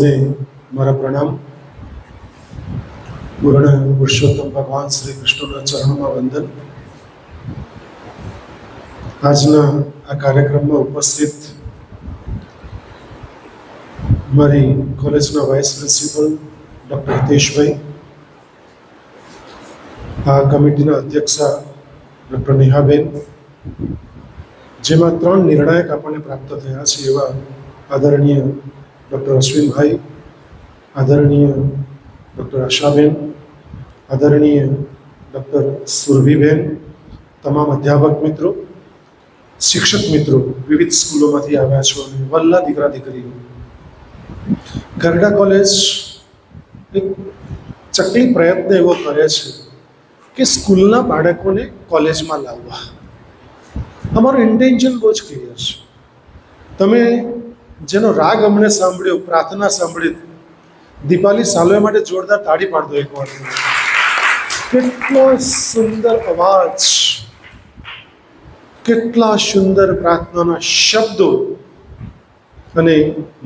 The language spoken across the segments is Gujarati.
સૌને મારા પ્રણામ. પૂર્ણ પુરુષોત્તમ ભગવાન શ્રી કૃષ્ણના ચરણોમાં વંદન. આજના આ કાર્યક્રમમાં ઉપસ્થિત મારી કોલેજના વાઇસ પ્રિન્સિપલ ડૉક્ટર હિતેશભાઈ, આ કમિટીના અધ્યક્ષા ડૉક્ટર નેહાબેન, જેમાં 3 નિર્ણાયક આપણને પ્રાપ્ત થયા છે એવા આદરણીય ડૉક્ટર અશ્વિનભાઈ, આદરણીય ડૉક્ટર આશાબેન, આદરણીય ડૉક્ટર સુરભીબેન, તમામ અધ્યાપક મિત્રો, શિક્ષક મિત્રો, વિવિધ સ્કૂલોમાંથી આવ્યા છો અને વલ્લા દીકરા દીકરીઓ. ગરડા કોલેજ એક ચકલી પ્રયત્ન એવો કરે છે કે સ્કૂલના બાળકોને કોલેજમાં લાવવા. અમારું ઇન્ટેન્શન બહુ જ ક્લિયર છે. તમે જેનો રાગ અમને સાંભળ્યો, પ્રાર્થના સાંભળી, દીપાલી સાલવે માટે જોરદાર તાળી પાડતો એકવાર. કેટલો સુંદર અવાજ, કેટલા સુંદર પ્રાર્થનાના શબ્દો. અને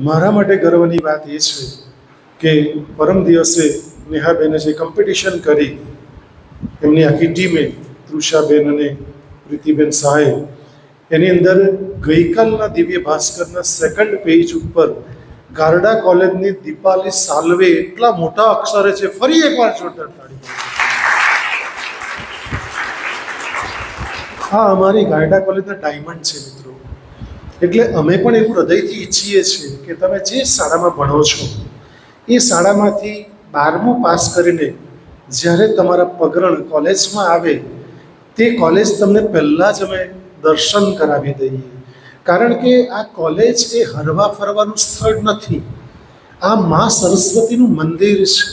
મારા માટે ગર્વની વાત એ છે કે પરમ દિવસે નેહાબેને જે કોમ્પિટિશન કરી, એમની આખી ટીમે, તૃષાબેન અને પ્રીતિબેન સહાય, એની અંદર ગઈકાલના દિવ્ય ભાસ્કરના 2nd પેજ ઉપર ગારડા કોલેજની દીપાલી સાલવે એટલા મોટા અક્ષરે છે. ફરી એકવાર જોરદાર તાળી. આ અમારી ગારડા કોલેજના ડાયમંડ છે મિત્રો. એટલે અમે પણ એવું હૃદયથી ઈચ્છીએ છીએ કે તમે જે શાળામાં ભણો છો એ શાળામાંથી 12મું પાસ કરીને જ્યારે તમારા પગરણ કોલેજમાં આવે, તે કોલેજ તમને પહેલાં જ અમે દર્શન કરાવી દઈએ. કારણ કે આ કોલેજ એ હરવા ફરવાનું સ્થળ નથી. આ મા સરસ્વતીનું મંદિર છે.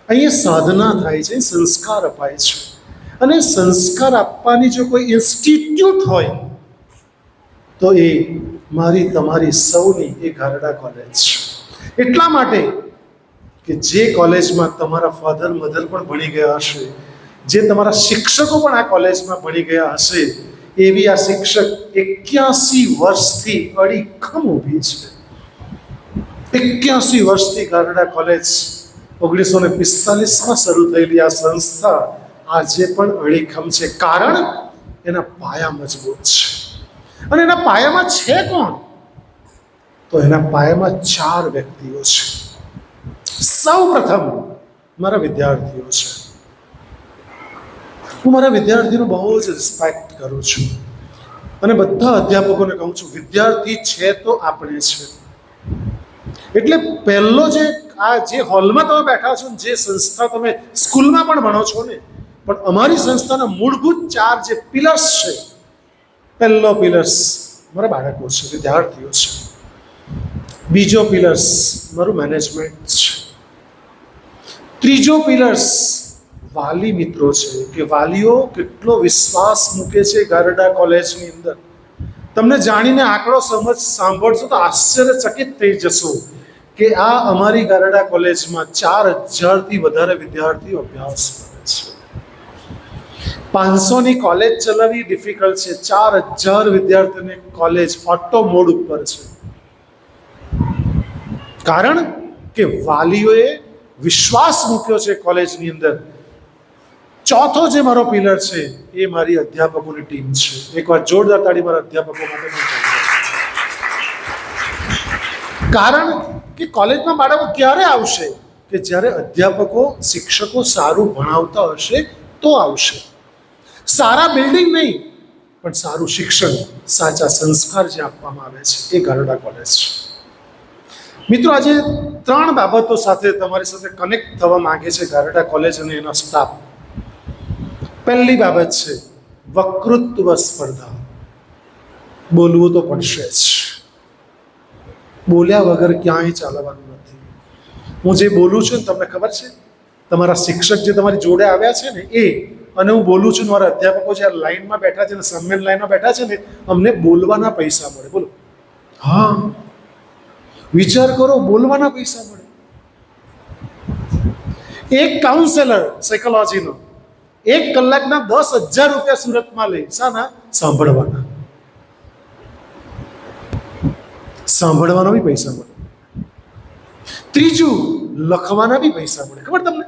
અહીંયા સાધના થાય છે, સંસ્કાર અપાય છે. અને સંસ્કાર આપવાની જો કોઈ ઇન્સ્ટિટ્યૂટ હોય તો એ મારી તમારી સૌની એ ગારડા કોલેજ છે. એટલા માટે કે જે કોલેજમાં તમારા ફાધર મધર પણ ભણી ગયા હશે, જે તમારા શિક્ષકો પણ આ કોલેજમાં ભણી ગયા હશે, એવી આ શિક્ષક 81 વર્ષથી અડીખમ ઊભી છે. 81 વર્ષથી ગારડા કોલેજ, 1945માં શરૂ થયેલી આ સંસ્થા આજે પણ અડીખમ છે. કારણ એના પાયા મજબૂત છે. અને એના પાયામાં છે કોણ? તો એના પાયામાં 4 વ્યક્તિઓ છે. સૌ પ્રથમ મારા વિદ્યાર્થીઓ છે. હું મારા વિદ્યાર્થીનો બહુ જ રિસ્પેક્ટ કરું છું અને બધા અધ્યાપકોને કહું છું, વિદ્યાર્થી છે તો આપણે છે. એટલે પહેલો જે આ જે હોલમાં તમે બેઠા છો, જે સંસ્થા તમે સ્કૂલમાં પણ ભણો છો ને, પણ અમારી સંસ્થાના મૂળભૂત 4 જે પિલર્સ છે. પહેલો પિલર્સ મારા બાળકો છે, વિદ્યાર્થીઓ છે. બીજો પિલર્સ મારું મેનેજમેન્ટ છે. ત્રીજો પિલર્સ વાલી મિત્રો છે, કે વાલીઓ કેટલો વિશ્વાસ મૂકે છે ગારડા કોલેજની અંદર. તમને જાણીને આંકડો સાંભળશો તો આશ્ચર્યચકિત થઈ જશો કે આ અમારી ગારડા કોલેજમાં 4000થી વધારે વિદ્યાર્થીઓ અભ્યાસ કરે છે. 500ની કોલેજ ચલાવવી ડિફિકલ્ટ છે. 4000 વિદ્યાર્થીઓની કોલેજ ઓટો મોડ ઉપર છે. કારણ કે વાલીઓએ વિશ્વાસ મૂક્યો છે કોલેજની અંદર. ચોથો જે મારો પિલર છે એ મારી અધ્યાપકોની ટીમ છે. એકવાર જોરદાર તાળી મારા અધ્યાપકો માટે. કારણ કે કોલેજમાં બાળકો ક્યારે આવશે? કે જ્યારે અધ્યાપકો, શિક્ષકો સારું ભણાવતા હશે તો આવશે. સારા બિલ્ડિંગ નહીં, પણ સારું શિક્ષણ, સાચા સંસ્કાર જે આપવામાં આવે છે એ ગારડા કોલેજ છે. મિત્રો, આજે 3 બાબતો સાથે તમારી સાથે કનેક્ટ થવા માંગે છે ગારડા કોલેજ અને એનો સ્ટાફ. પહેલી બાબત છે વક્તૃત્વ સ્પર્ધા. બોલવું તો પડશે જ. બોલ્યા વગર ક્યાંય ચાલવાનું નથી. હું જે બોલું છું ને, તમને ખબર છે, તમારા શિક્ષક જે તમારી જોડે આવ્યા છે ને એ, અને હું બોલું છું, મારા અધ્યાપકો જે લાઈનમાં બેઠા છે ને, સન્માન લાઈનમાં બેઠા છે ને, અમને બોલવાના પૈસા મળે. બોલો, હા, વિચાર કરો, બોલવાના પૈસા મળે. એક કાઉન્સેલર સાયકોલોજીનો 1 કલાકના 10,000 રૂપિયા સુરતમાં લે. શાના? સાંભળવાના. સાંભળવાનો બી પૈસા મળે. ત્રીજું, લખવાના બી પૈસા મળે. ખબર તમને?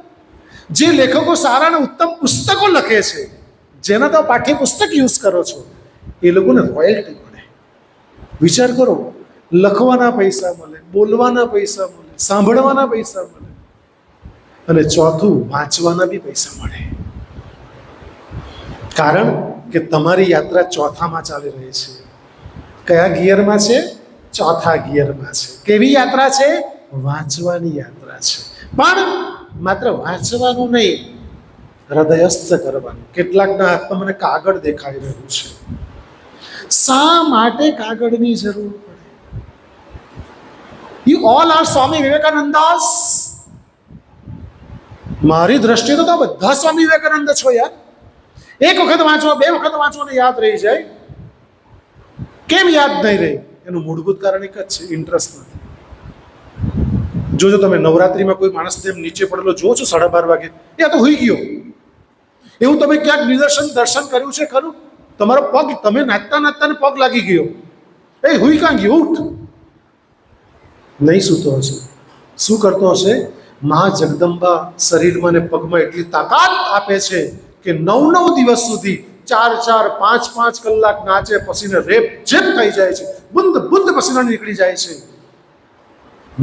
જે લેખકો સારા અને ઉત્તમ પુસ્તકો લખે છે, જેના તો પાઠ્યપુસ્તક યુઝ કરો છો, એ લોકોને રોયલ્ટી મળે. વિચાર કરો, લખવાના પૈસા મળે, બોલવાના પૈસા મળે, સાંભળવાના પૈસા મળે, અને ચોથું, વાંચવાના બી પૈસા મળે. કારણ કે તમારી યાત્રા ચોથામાં ચાલી રહી છે. કયા ગિયરમાં છે? ચોથા ગિયરમાં છે. કેવી યાત્રા છે? વાંચવાની યાત્રા છે. પણ માત્ર વાંચવાનું નહીં, હૃદયસ્થ કરવાનું. કેટલાકના હાથમાં મને કાગળ દેખાઈ રહ્યું છે. શા માટે કાગળની જરૂર પડે? યુ ઓલ આર સ્વામી વિવેકાનંદાસ. મારી દ્રષ્ટિએ તો બધા સ્વામી વિવેકાનંદ છો યાર. એક વખત વાંચો, બે વખત વાંચો ને યાદ રહી જાય. કેમ યાદ નહીં રહે? એનું મૂળભૂત કારણ એક જ છે, ઇન્ટરેસ્ટ નથી. જોજો તમે નવરાત્રિમાં કોઈ માણસ જેમ નીચે પડેલો જુઓ છો 12:30 વાગે, એ તો હુઈ ગયો. એવું તમે ક્યાંક દર્શન કર્યું છે ખરું? તમારો પગ, તમે નાચતા નાચતા પગ લાગી ગયો, એ હુઈ કાં ગયો? ઉઠ. નહીં સૂતો હશે. શું કરતો હશે? મા જગદંબા શરીરમાં ને પગમાં એટલી તાકાત આપે છે કે 9 દિવસ સુધી 4 5 કલાક નાચે, પસીને રેપ જેપ થઈ જાય છે, બુંદ પસીના નીકળી જાય છે,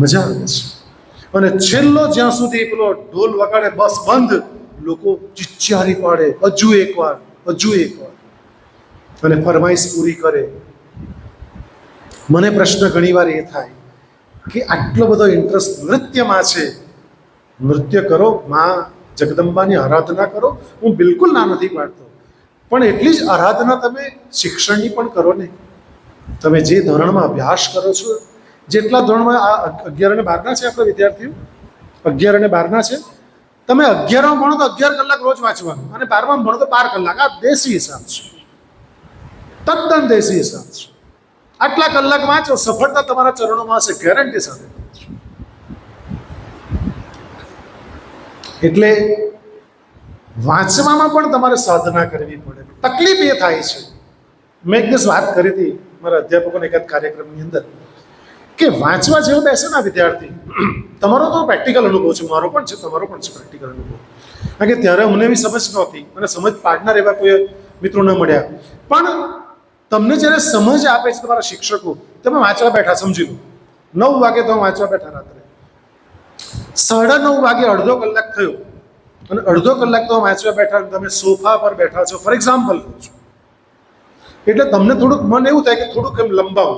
મજા આવે છે. અને છેલ્લો જ્યાં સુધી પેલો ઢોલ વગાડે, બસ બંધ, લોકો ચિચ્ચારી પાડે, હજુ એકવાર, અને ફરમાઈશ પૂરી કરે. મને પ્રશ્ન ઘણીવાર એ થાય કે આટલો બધો ઇન્ટરેસ્ટ નૃત્યમાં છે, નૃત્ય કરો, માં જગદંબાની આરાધના કરો. હું બિલકુલ ના નથી પાડતો, પણ એટલી જ આરાધના તમે શિક્ષણની પણ કરો ને. તમે જે ધોરણમાં અભ્યાસ કરો છો, જેટલા ધોરણમાં, આ 11 અને 12ના છે આપણા વિદ્યાર્થીઓ, 11 અને 12ના છે, તમે 11માં ભણો તો 11 કલાક રોજ વાંચવાનું, અને 12માં ભણો તો 12 કલાક. આ દેશી હિસાબ છે, તદ્દન દેશી હિસાબ છે. આટલા કલાક વાંચો, સફળતા તમારા ચરણોમાં હશે, ગેરંટી સાથે. એટલે વાંચવામાં પણ તમારે સાધના કરવી પડે. તકલીફ એ થાય છે, મેં એક દિવસ વાત કરી હતી મારા અધ્યાપકોને એકાદ કાર્યક્રમની અંદર, કે વાંચવા જેવો બેસે ને વિદ્યાર્થી, તમારો તો પ્રેક્ટિકલ અનુભવ છે, મારો પણ છે, તમારો પણ છે પ્રેક્ટિકલ અનુભવ. કારણ કે ત્યારે અમને એવી સમજ નહોતી, અને સમજ પાડનાર એવા કોઈ મિત્રો ન મળ્યા. પણ તમને જ્યારે સમજ આપે છે તમારા શિક્ષકો, તમે વાંચવા બેઠા, સમજી લો 9 વાગે તમે વાંચવા બેઠા, રાત્રે 9:30 વાગે અડધો કલાક થયો, અને અડધો કલાક તો વાંચવા બેઠા, તમે સોફા પર બેઠા છો, ફોર એક્ઝામ્પલ લો છો, એટલે તમને થોડુંક મન એવું થાય કે થોડુંક એમ લંબાવો.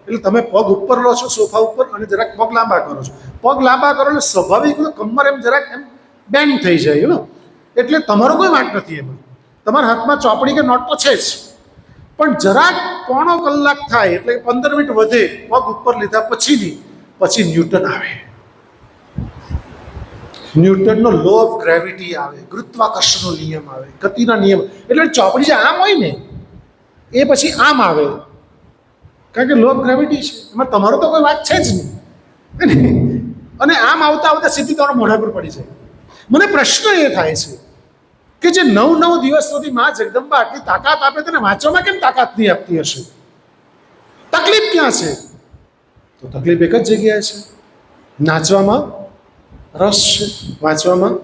એટલે તમે પગ ઉપર લો છો સોફા ઉપર, અને જરાક પગ લાંબા કરો છો. પગ લાંબા કરો એટલે સ્વાભાવિક કમર એમ જરાક એમ બેન્ડ થઈ જાય, એટલે તમારો કોઈ વાંક નથી એમાં. તમારા હાથમાં ચોપડી કે નોટ તો છે જ, પણ જરાક પોણો કલાક થાય એટલે 15 મિનિટ વધે પગ ઉપર લીધા પછી ન્યૂટન આવે. ન્યૂટનનો લો ઓફ ગ્રેવિટી આવે, ગુરુત્વાકર્ષણનો નિયમ આવે, ગતિના નિયમ. એટલે ચોપડી જે આમ હોય ને એ પછી આમ આવે, કારણ કે લો ઓફ ગ્રેવિટી છે, એમાં તમારો તો કોઈ વાત છે જ નહીં. અને આમ આવતા આવતા સીધી તમારા મોઢા પર પડી જાય. મને પ્રશ્ન એ થાય છે કે જે 9 દિવસ સુધી માં જગદંબા આટલી તાકાત આપે, તેને વાંચવામાં કેમ તાકાત નહીં આપતી હશે? તકલીફ ક્યાં છે? તો તકલીફ એક જ જગ્યાએ છે, નાચવામાં રસ છે, વાંચવામાં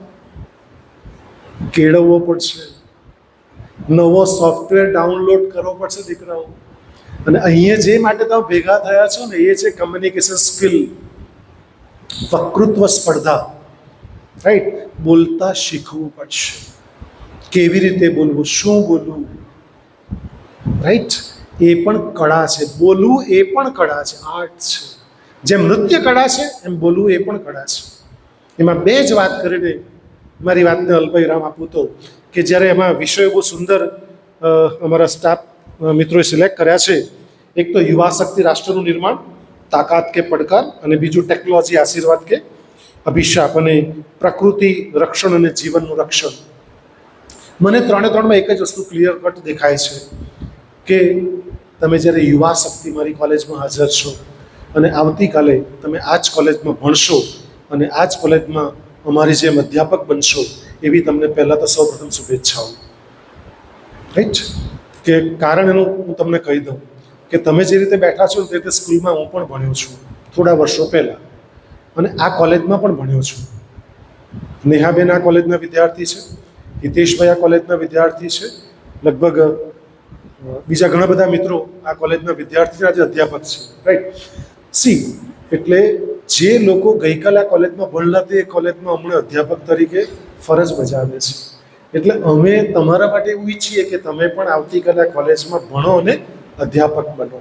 કેળવવો પડશે, નવો સોફ્ટવેર ડાઉનલોડ કરવો પડશે દીકરાઓ. અને અહીંયા જે માટે તમે ભેગા થયા છો ને, એ છે કમ્યુનિકેશન સ્કિલ, વક્તૃત્વ સ્પર્ધા, રાઈટ? બોલતા શીખવું પડશે, કેવી રીતે બોલવું, શું બોલવું, રાઈટ? એ પણ કળા છે. બોલવું એ પણ કળા છે, આર્ટ છે. જેમ નૃત્ય કળા છે, એમ બોલવું એ પણ કળા છે. એમાં બે જ વાત કરીને મારી વાતને અલ્પવિરામ આપું તો, કે જ્યારે એમાં વિષયો બહુ સુંદર અમારા સ્ટાફ મિત્રોએ સિલેક્ટ કર્યા છે. એક તો યુવા શક્તિ રાષ્ટ્રનું નિર્માણ, તાકાત કે પડકાર, અને બીજું ટેકનોલોજી આશીર્વાદ કે અભિશાપ, અને પ્રકૃતિ રક્ષણ અને જીવનનું રક્ષણ. મને 3માં એક જ વસ્તુ ક્લિયર કટ દેખાય છે કે તમે જ્યારે યુવા શક્તિ મારી કોલેજમાં હાજર છો, અને આવતીકાલે તમે આ જ કોલેજમાં ભણશો, અને આ જ કોલેજમાં અમારી જેમ અધ્યાપક બનશો, એવી તમને પહેલાં તો સૌપ્રથમ શુભેચ્છાઓ, રાઈટ? કે કારણ એનું હું તમને કહી દઉં કે તમે જે રીતે બેઠા છો તે રીતે સ્કૂલમાં હું પણ ભણ્યો છું થોડા વર્ષો પહેલાં. અને આ કોલેજમાં પણ ભણ્યો છું. નેહાબેન આ કોલેજના વિદ્યાર્થી છે, હિતેશભાઈ આ કોલેજના વિદ્યાર્થી છે, લગભગ બીજા ઘણા બધા મિત્રો આ કોલેજના વિદ્યાર્થી આજે અધ્યાપક છે, રાઈટ. સી એટલે જે લોકો ગઈકાલે આ કોલેજમાં ભણેલા તે કોલેજમાં હમણાં અધ્યાપક તરીકે ફરજ બજાવે છે. એટલે અમે તમારા માટે એવું ઈચ્છીએ કે તમે પણ આવતીકાલે આ કોલેજમાં ભણો અને અધ્યાપક બનો.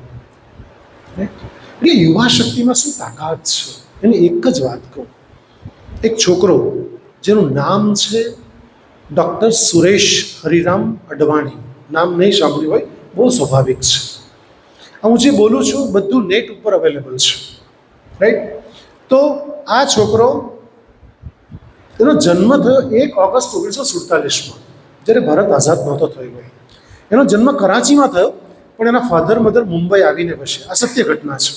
એટલે યુવા શક્તિમાં શું તાકાત છે એની એક જ વાત કહું. એક છોકરો જેનું નામ છે ડૉક્ટર સુરેશ હરિરામ અડવાણી, નામ નહીં સાંભળ્યું હોય, બહુ સ્વાભાવિક છે. હું જે બોલું છું બધું નેટ ઉપર અવેલેબલ છે, રાઈટ. તો આ છોકરો, એનો જન્મ થયો 1 ઓગસ્ટ 1947માં, જ્યારે ભારત આઝાદ નહોતો થયો. એનો જન્મ કરાચીમાં થયો, પણ એના ફાધર મધર મુંબઈ આવીને વસે. આ સત્ય ઘટના છે.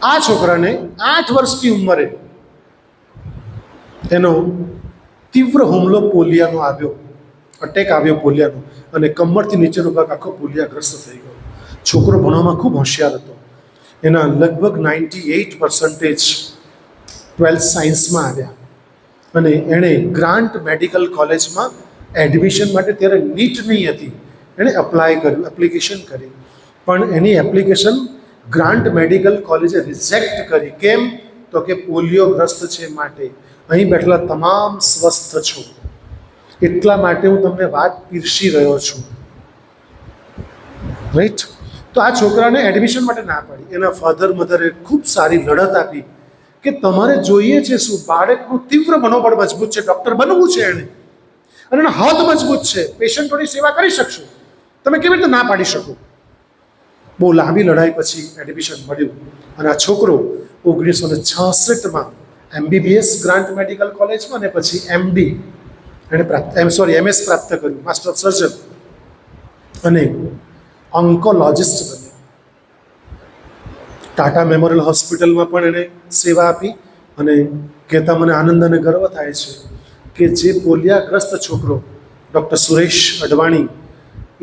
આ છોકરાને 8 વર્ષની ઉંમરે એનો તીવ્ર હુમલો પોલિયાનો આવ્યો, અટેક આવ્યો પોલિયાનો, અને કમરથી નીચેનો ભાગ આખો પોલિયાગ્રસ્ત થઈ ગયો. છોકરો ભણવામાં ખૂબ હોશિયાર હતો. એના લગભગ 98% 12th સાયન્સમાં આવ્યા, અને એણે ગ્રાન્ટ મેડિકલ કોલેજમાં એડમિશન માટે, ત્યારે નીટ નહીં હતી, એણે એપ્લિકેશન કરી, પણ એની એપ્લિકેશન ગ્રાન્ટ મેડિકલ કોલેજે રિજેક્ટ કરી. કેમ? તો કે પોલિયોગ્રસ્ત છે માટે. અહીં બેઠેલા તમામ સ્વસ્થ છો, એટલા માટે હું તમને વાત પીરસી રહ્યો છું, રાઈટ. તો આ છોકરાને એડમિશન માટે ના પાડી. એના ફાધર મધરે ખૂબ સારી લડત આપી કે તમારે જોઈએ છે શું, બાળકનું તીવ્ર મનોબળ મજબૂત છે, ડૉક્ટર બનવું છે એણે, અને એનો હાથ મજબૂત છે, પેશન્ટોની સેવા કરી શકશો, તમે કેવી રીતે ના પાડી શકો. બહુ લાંબી લડાઈ પછી એડમિશન મળ્યું, અને આ છોકરો 1966માં MBBS ગ્રાન્ટ મેડિકલ કોલેજમાં, અને પછી MD એણે MS પ્રાપ્ત કર્યું, માસ્ટર ઓફ સર્જન, અને ઓન્કોલોજિસ્ટ બન્યો. ટાટા મેમોરિયલ હોસ્પિટલમાં પણ એણે સેવા આપી, અને કહેતા મને આનંદ અને ગર્વ થાય છે કે જે પોલિયાગ્રસ્ત છોકરો ડૉક્ટર સુરેશ અડવાણી,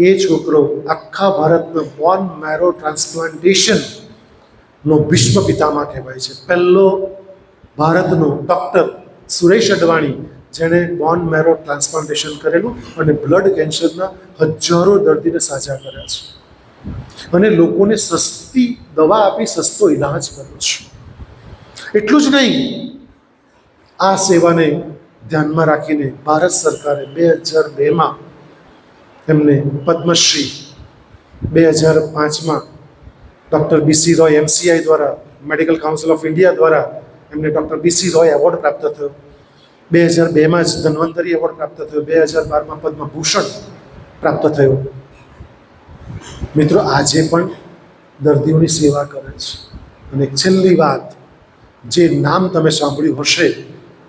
એ છોકરો આખા ભારતનો બોન મેરો ટ્રાન્સપ્લાન્ટેશનનો વિશ્વ પિતામહ કહેવાય છે. પહેલો ભારતનો ડૉક્ટર સુરેશ અડવાણી, જેણે બોન મેરો ટ્રાન્સપ્લાન્ટેશન કરેલું અને બ્લડ કેન્સરના હજારો દર્દીને સાજા કર્યા છે, અને લોકોને સસ્તી દવા આપી સસ્તો ઈલાજ કર્યો છે. એટલું જ નહીં, આ સેવાને ધ્યાનમાં રાખીને ભારત સરકારે 2002માં એમને પદ્મશ્રી, 2005માં ડૉક્ટર BC રોય MCI દ્વારા, મેડિકલ કાઉન્સિલ ઓફ ઇન્ડિયા દ્વારા એમને ડૉક્ટર BC રોય એવોર્ડ પ્રાપ્ત થયો. 2002માં જ ધન્વંતરી એવોર્ડ પ્રાપ્ત થયો. 2012માં પદ્મભૂષણ પ્રાપ્ત થયો. મિત્રો, આજે પણ દર્દીઓની સેવા કરે છે. અને છેલ્લી વાત, જે નામ તમે સાંભળ્યું હશે,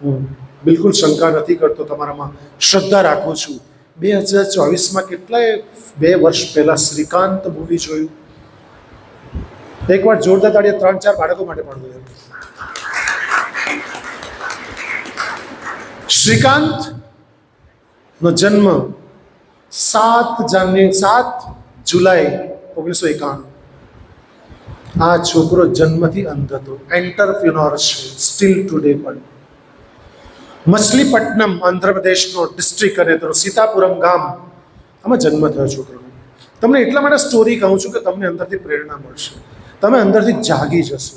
હું બિલકુલ શંકા નથી કરતો, તમારામાં શ્રદ્ધા રાખું છું. 2024માં કેટલાય 2 વર્ષ પહેલાં શ્રીકાંત મૂવી જોયું? એકવાર જોરદાર તાળીઓ 3-4 બાળકો માટે પાડો યાર. શ્રીકાંતનો જન્મ 7 જુલાઈ 1951. આ છોકરો જન્મથી અંધ હતો, એન્ટરપ્રિનોર છે સ્ટીલ ટુડે પણ. મછલીપટ્ટનમ આંધ્રપ્રદેશનો ડિસ્ટ્રિક્ટ, અને તેનું સીતાપુરમ ગામ, આમાં જન્મ થયો છોકરાનો. તમને એટલા માટે સ્ટોરી કહું છું કે તમને અંદરથી પ્રેરણા મળશે, તમે અંદરથી જાગી જશો.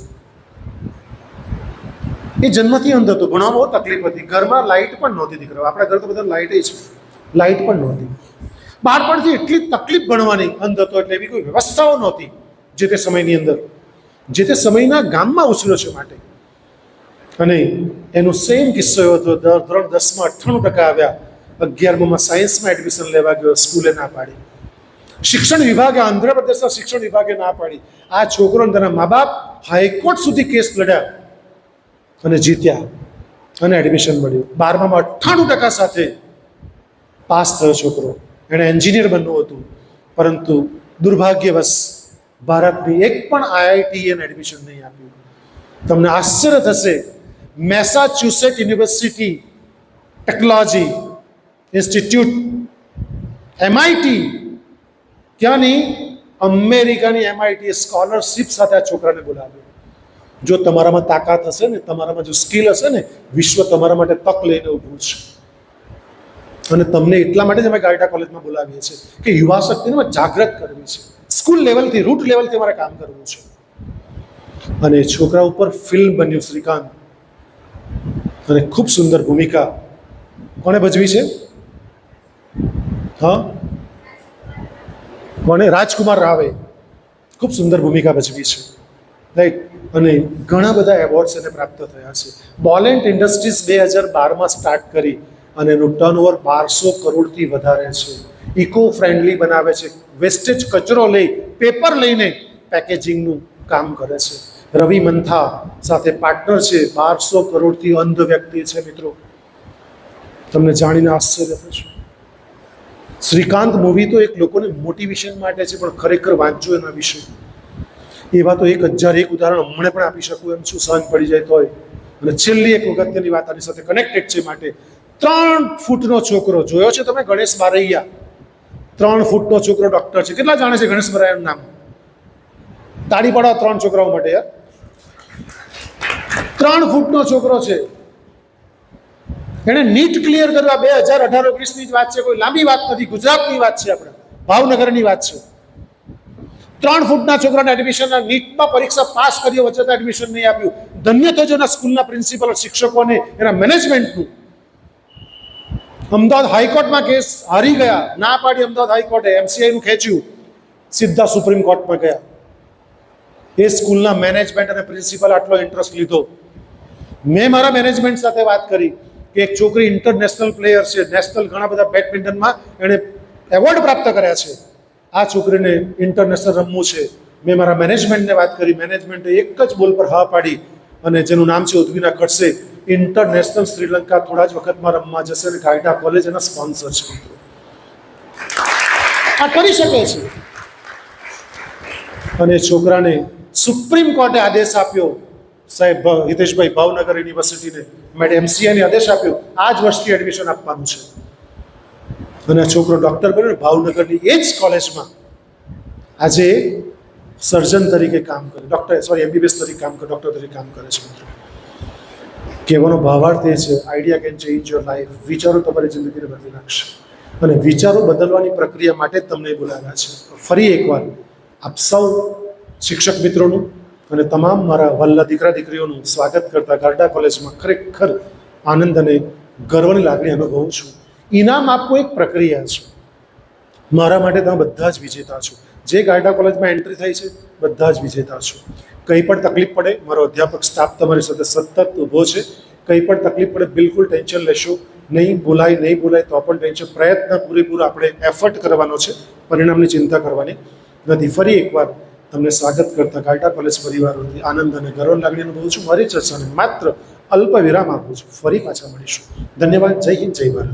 એ જન્મથી અંધ હતો, ભણવામાં બહુ તકલીફ હતી, ઘરમાં લાઇટ પણ નહોતી. દીકરા, આપણા ઘર તો બધા લાઇટ છે, લાઇટ પણ નહોતી. બાળપણથી એટલી તકલીફ ભણવાની, અંધ હતો એટલે એવી કોઈ વ્યવસ્થાઓ નહોતી જે તે સમયની અંદર, જે તે સમયના ગામમાં ઉછર્યો છે માટે. અને એનો સેમ કિસ્સો એવો હતો, ધોરણ 10માં 98% આવ્યા, 11માં સાયન્સમાં એડમિશન લેવા ગયો, સ્કૂલે ના પાડી. શિક્ષણ વિભાગે, આંધ્રપ્રદેશના શિક્ષણ વિભાગે ના પાડી. આ છોકરો અને તેના મા બાપ હાઈકોર્ટ સુધી કેસ લડ્યા અને જીત્યા, અને એડમિશન મળ્યું. 12માં 98% સાથે પાસ થયો છોકરો. એણે એન્જિનિયર બનવું હતું, પરંતુ દુર્ભાગ્યવશ ભારતની એક પણ IIT એને એડમિશન નહીં આપ્યું. તમને આશ્ચર્ય થશે, મેસાચ્યુસેટ યુનિવર્સિટી ટેકનોલોજી ઇન્સ્ટિટ્યૂટ MIT, ત્યાંની અમેરિકાની MIT સ્કોલરશિપ સાથે આ છોકરાને બોલાવ્યો. જો તમારામાં તાકાત હશે ને, તમારામાં જો સ્કિલ હશે ને, વિશ્વ તમારા માટે તક લઈને ઊભું છે. અને તમને એટલા માટે જ અમે ગારડા કોલેજમાં બોલાવીએ છીએ કે યુવા શક્તિને જાગૃત કરવી છે. સ્કૂલ લેવલથી, રૂટ લેવલથી અમારે કામ કરવું છે. અને છોકરા ઉપર ફિલ્મ બન્યું શ્રીકાંત, અને ખૂબ સુંદર ભૂમિકા કોણે ભજવી છે? હા, કોણે? રાજકુમાર રાવે ખૂબ સુંદર ભૂમિકા ભજવી છે, રાઈટ. અને ઘણા બધા એવોર્ડ્સ એને પ્રાપ્ત થયા છે. બોલેન્ટ ઇન્ડસ્ટ્રીઝ 2012માં સ્ટાર્ટ કરી અને એનું ટર્નઓવર 1200 કરોડથી વધારે છે. ઇકો ફ્રેન્ડલી બનાવે છે, વેસ્ટેજ કચરો લઈ, પેપર લઈને પેકેજિંગનું કામ કરે છે. રવિ મંથા સાથે પાર્ટનર છે, 1200 કરોડથી અંધ વ્યક્તિ છે. મિત્રો, તમને જાણીને આશ્ચર્ય થશે. શ્રીકાંત મૂવી તો એક લોકોને મોટિવેશન માટે છે, પણ ખરેખર વાંચજો એના વિશે. એવા તો 1001 ઉદાહરણ હમણાં પણ આપી શકું એમ છું, સહન પડી જાય તોય. અને છેલ્લી એક અગત્યની વાત આની સાથે કનેક્ટેડ છે માટે, 3 ફૂટનો છોકરો જોયો છે તમે? ગણેશ બારૈયા. 3 ફૂટનો છોકરો ડૉક્ટર છે. કેટલા જાણે છે ગણેશ બારૈયાનું નામ? તાળી પાડો 3 છોકરાઓ માટે યાર. 3 ફૂટનો છોકરો છે. એણે નીટ ક્લિયર કરવા 2018-19ની જ વાત છે, કોઈ લાંબી વાત નથી, ગુજરાતની વાત છે, આપણે ભાવનગરની વાત છે. 3 ફૂટના છોકરાને એડમિશન, નીટમાં પરીક્ષા પાસ કરી વચ્ચે એડમિશન નહીં આપ્યું. ધન્ય થજો એના સ્કૂલના પ્રિન્સિપલ, શિક્ષકોને, એના મેનેજમેન્ટનું. અમદાવાદ હાઈકોર્ટમાં કેસ હારી ગયા, ના પાડી અમદાવાદ હાઈકોર્ટે, MCIનું ખેંચ્યું, સીધા સુપ્રીમ કોર્ટમાં ગયા. એ સ્કૂલના મેનેજમેન્ટ અને પ્રિન્સિપલ આટલો ઇન્ટરેસ્ટ લીધો. મેં મારા મેનેજમેન્ટ સાથે વાત કરી કે એક છોકરી ઇન્ટરનેશનલ પ્લેયર છે, નેશનલ ઘણા બધા બેડમિન્ટનમાં એણે એવોર્ડ પ્રાપ્ત કર્યા છે. આ છોકરીને ઇન્ટરનેશનલ રમવું છે. મેં મારા મેનેજમેન્ટને વાત કરી, મેનેજમેન્ટે એક જ બોલ પર હા પાડી, અને જેનું નામ છે ઉદ્વિના ખડસે. ઇન્ટરનેશનલ શ્રીલંકા થોડા જ વખતમાં રમવા જશે, અને ગાયડા કોલેજ એના સ્પોન્સર છે. આ કરી શકે છે. અને છોકરાને સુપ્રીમ કોર્ટે આદેશ આપ્યો, સાહેબ હિતેશભાઈ, ભાવનગર યુનિવર્સિટીને, મેડમ MCIને આદેશ આપ્યો, આ જ વર્ષથી એડમિશન આપવાનું છે. અને આ છોકરો ડૉક્ટર બન્યો, ભાવનગરની એ જ કોલેજમાં આજે સર્જન તરીકે કામ કરે, MBBS તરીકે કામ કરે, ડૉક્ટર તરીકે કામ કરે છે. મિત્રો, કહેવાનો ભાવાર્થ એ છે, idea can change your life. વિચારો તમારી જિંદગીને બદલી નાખશે. અને વિચારો બદલવાની પ્રક્રિયા માટે તમને બોલાવ્યા છે. ફરી એકવાર આપ સૌ શિક્ષક મિત્રોનું અને તમામ મારા વલ્લા દીકરા દીકરીઓનું સ્વાગત કરતા ગારડા કોલેજમાં ખરેખર આનંદ અને ગર્વની લાગણી અનુભવું છું. ઇનામ આપવું એક પ્રક્રિયા છે. મારા માટે તમે બધા જ વિજેતા છો. જે ગારડા કોલેજમાં એન્ટ્રી થઈ છે, બધા જ વિજેતા છો. કંઈ પણ તકલીફ પડે, મારો અધ્યાપક સ્ટાફ તમારી સાથે સતત ઊભો છે. કંઈ પણ તકલીફ પડે, બિલકુલ ટેન્શન લેશો નહીં. બોલાય નહીં બોલાય તો પણ ટેન્શન, પ્રયત્ન પૂરેપૂરો આપણે એફર્ટ કરવાનો છે, પરિણામની ચિંતા કરવાની નથી. ફરી એકવાર તમને સ્વાગત કરતા ગારડા કોલેજ પરિવારોથી આનંદ અને ગર્વ લાગણી અનુભવું છું. મારી ચર્ચાને માત્ર અલ્પ વિરામ આપું છું. ફરી પાછા મળીશું. ધન્યવાદ. જય હિન્દ, જય ભારત.